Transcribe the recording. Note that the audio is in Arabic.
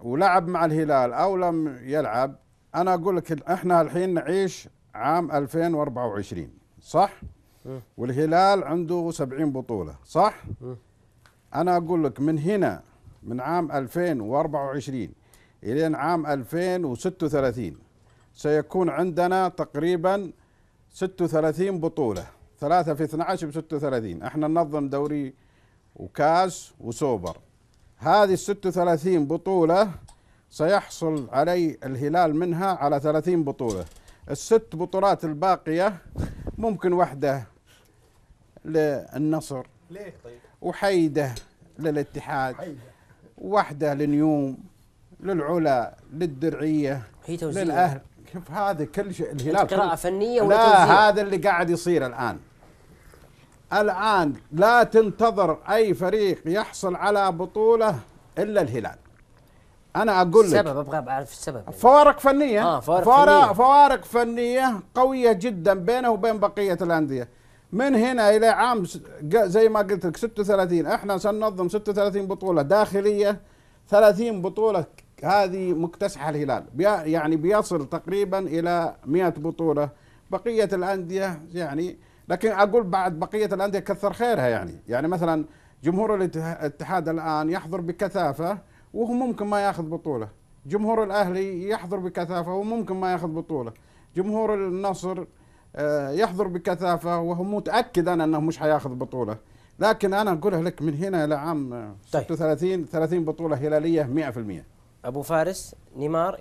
ولعب مع الهلال او لم يلعب، انا اقول لك احنا الحين نعيش عام 2024 صح؟ والهلال عنده 70 بطولة صح؟ انا اقول لك من هنا من عام 2024 الى عام 2036 سيكون عندنا تقريبا 36 بطولة، 3 في 12 ب 36. احنا ننظم دوري وكاس وسوبر. هذه ال 36 بطولة سيحصل علي الهلال منها على 30 بطولة. الست بطولات الباقية ممكن واحدة للنصر، ليه طيب؟ وحيدة للاتحاد، واحدة لنيوم، للعلا، للدرعية، هي توزيع للأهل. كيف هذا كل شيء الهلال قراءة فنية ولا لا توزيع؟ هذا اللي قاعد يصير الآن لا تنتظر أي فريق يحصل على بطولة إلا الهلال. أنا أقول لك السبب، أبغى أعرف السبب. فوارق فنية. فوارق فنية قوية جدا بينه وبين بقية الأندية. من هنا إلى عام زي ما قلت لك 36 احنا سننظم 36 بطولة داخلية، 30 بطولة هذه مكتسحة الهلال، يعني بيصل تقريبا إلى 100 بطولة. بقية الأندية يعني، لكن أقول بعد بقية الأندية كثر خيرها. يعني مثلا جمهور الاتحاد الآن يحضر بكثافة وهو ممكن ما ياخذ بطولة. جمهور الأهلي يحضر بكثافة وممكن ما ياخذ بطولة. جمهور النصر يحضر بكثافة وهو متأكد أنا أنه مش حياخذ بطولة. لكن أنا أقولها لك من هنا إلى عام 36 30 بطولة هلالية 100%. أبو فارس، نيمار